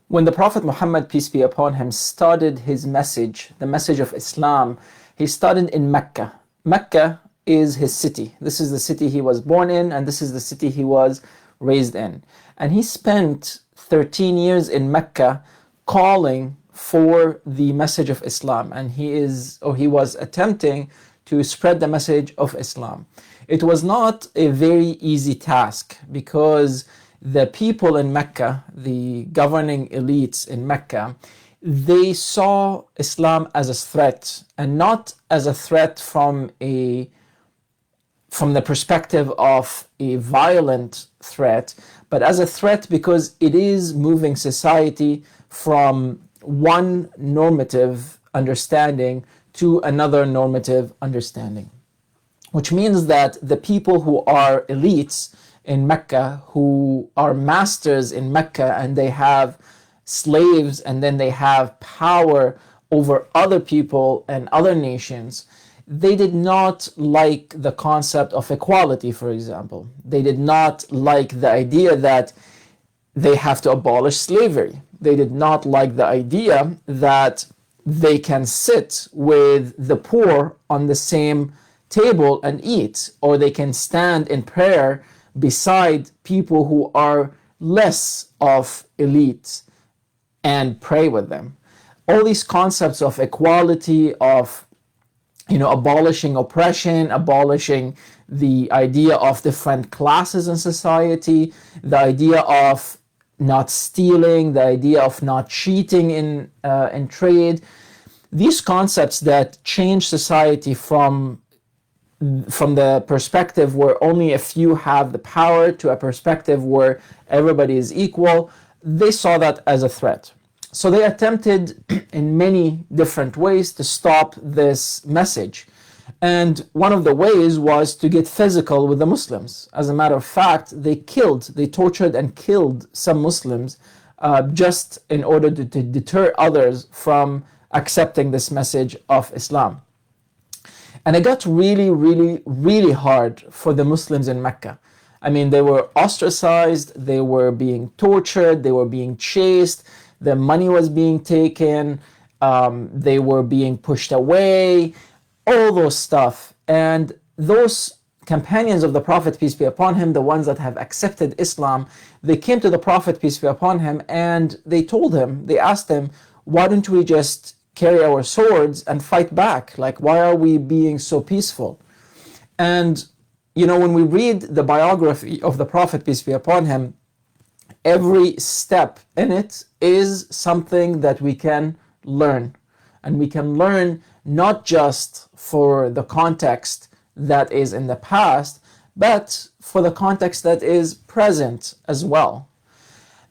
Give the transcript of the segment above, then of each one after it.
When the Prophet Muhammad, peace be upon him, started his message, the message of Islam, he started in Mecca. Mecca is his city. This is the city he was born in, and this is the city he was raised in. And he spent 13 years in Mecca calling for the message of Islam, and he was attempting to spread the message of Islam. It was not a very easy task, because the people in Mecca, the governing elites in Mecca, they saw Islam as a threat, and not as a threat from the perspective of a violent threat, but as a threat because it is moving society from one normative understanding to another normative understanding. Which means that the people who are elites in Mecca, who are masters in Mecca, and they have slaves, and then they have power over other people and other nations, they did not like the concept of equality, for example. They did not like the idea that they have to abolish slavery. They did not like the idea that they can sit with the poor on the same table and eat, or they can stand in prayer beside people who are less of elite and pray with them. All these concepts of equality, of abolishing oppression, abolishing the idea of different classes in society, the idea of not stealing, the idea of not cheating in trade, these concepts that change society from the perspective where only a few have the power to a perspective where everybody is equal, they saw that as a threat. So they attempted in many different ways to stop this message. And one of the ways was to get physical with the Muslims. As a matter of fact, they tortured and killed some Muslims just in order to deter others from accepting this message of Islam. And it got really, really, really hard for the Muslims in Mecca. I mean, they were ostracized, they were being tortured, they were being chased, their money was being taken, they were being pushed away, all those stuff. And those companions of the Prophet, peace be upon him, the ones that have accepted Islam, they came to the Prophet, peace be upon him, and they asked him, why don't we just carry our swords and fight back? Like, why are we being so peaceful? And when we read the biography of the Prophet, peace be upon him, every step in it is something that we can learn. And we can learn not just for the context that is in the past, but for the context that is present as well.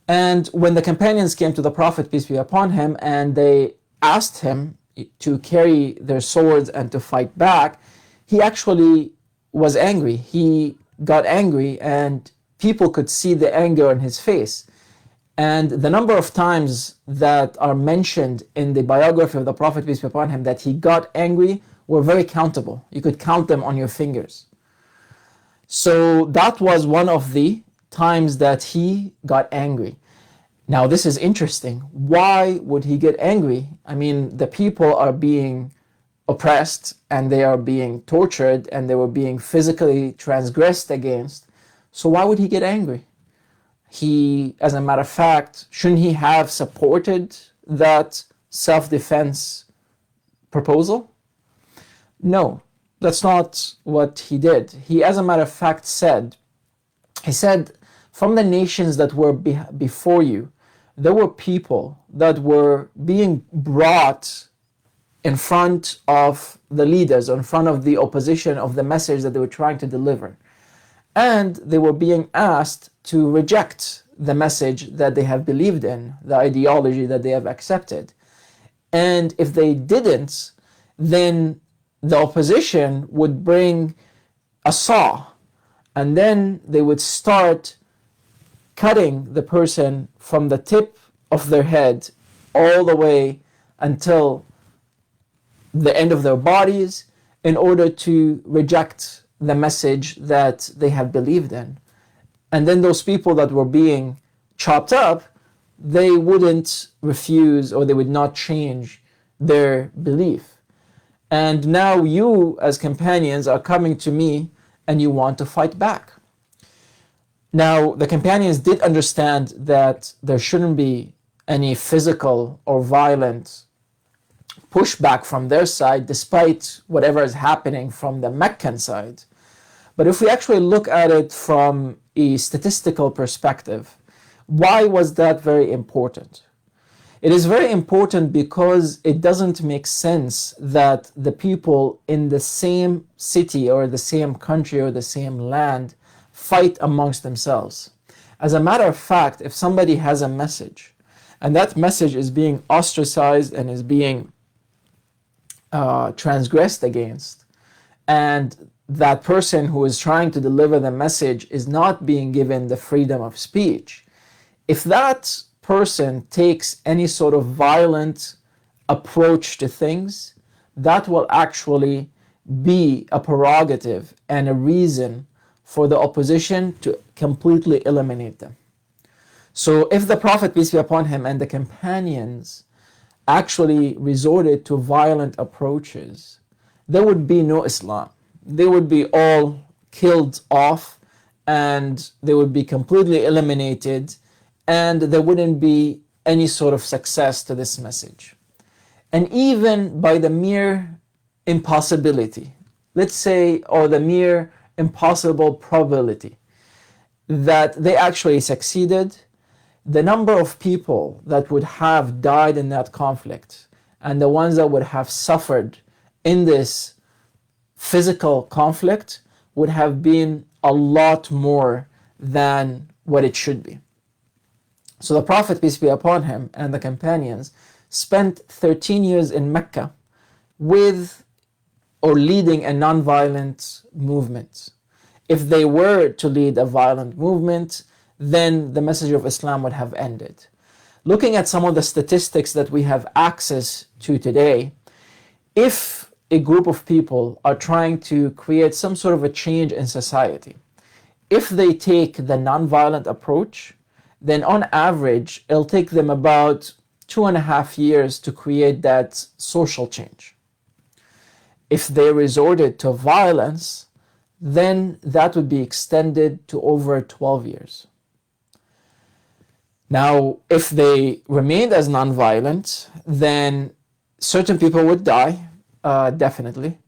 And when the companions came to the Prophet, peace be upon him, and they asked him to carry their swords and to fight back, he actually was angry. He got angry, and people could see the anger on his face. And the number of times that are mentioned in the biography of the Prophet, peace be upon him, that he got angry were very countable. You could count them on your fingers. So that was one of the times that he got angry. Now, this is interesting. Why would he get angry? I mean, the people are being oppressed, and they are being tortured, and they were being physically transgressed against. So why would he get angry? He, as a matter of fact, shouldn't he have supported that self-defense proposal? No, that's not what he did. He, as a matter of fact, said, from the nations that were before you, there were people that were being brought in front of the leaders, in front of the opposition of the message that they were trying to deliver. And they were being asked to reject the message that they have believed in, the ideology that they have accepted. And if they didn't, then the opposition would bring a saw, and then they would start cutting the person from the tip of their head all the way until the end of their bodies, in order to reject the message that they have believed in. And then those people that were being chopped up they wouldn't refuse or they would not change their belief. And now you, as companions, are coming to me and you want to fight back. Now, the companions did understand that there shouldn't be any physical or violent pushback from their side, despite whatever is happening from the Meccan side. But if we actually look at it from a statistical perspective, why was that very important? It is very important because it doesn't make sense that the people in the same city or the same country or the same land fight amongst themselves. As a matter of fact, if somebody has a message and that message is being ostracized and is being transgressed against, and that person who is trying to deliver the message is not being given the freedom of speech, if that person takes any sort of violent approach to things, that will actually be a prerogative and a reason for the opposition to completely eliminate them. So if the Prophet, peace be upon him, and the companions actually resorted to violent approaches, there would be no Islam. They would be all killed off and they would be completely eliminated, and there wouldn't be any sort of success to this message. And even by the mere impossibility, let's say, or the mere impossible probability that they actually succeeded, the number of people that would have died in that conflict and the ones that would have suffered in this physical conflict would have been a lot more than what it should be. So the Prophet, peace be upon him, and the companions spent 13 years in Mecca with or leading a non-violent movement. If they were to lead a violent movement, then the message of Islam would have ended. Looking at some of the statistics that we have access to today, if a group of people are trying to create some sort of a change in society, if they take the non-violent approach, then on average, it'll take them about 2.5 years to create that social change. If they resorted to violence, then that would be extended to over 12 years. Now, if they remained as non-violent, then certain people would die, definitely.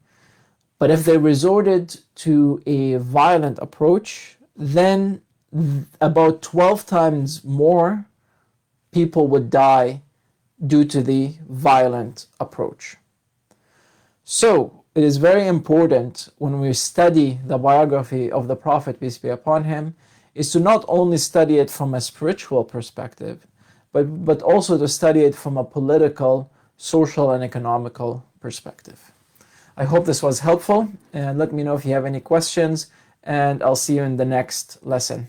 But if they resorted to a violent approach, then about 12 times more people would die due to the violent approach. So it is very important when we study the biography of the Prophet, peace be upon him, is to not only study it from a spiritual perspective, but also to study it from a political, social, and economical perspective. I hope this was helpful, and let me know if you have any questions, and I'll see you in the next lesson.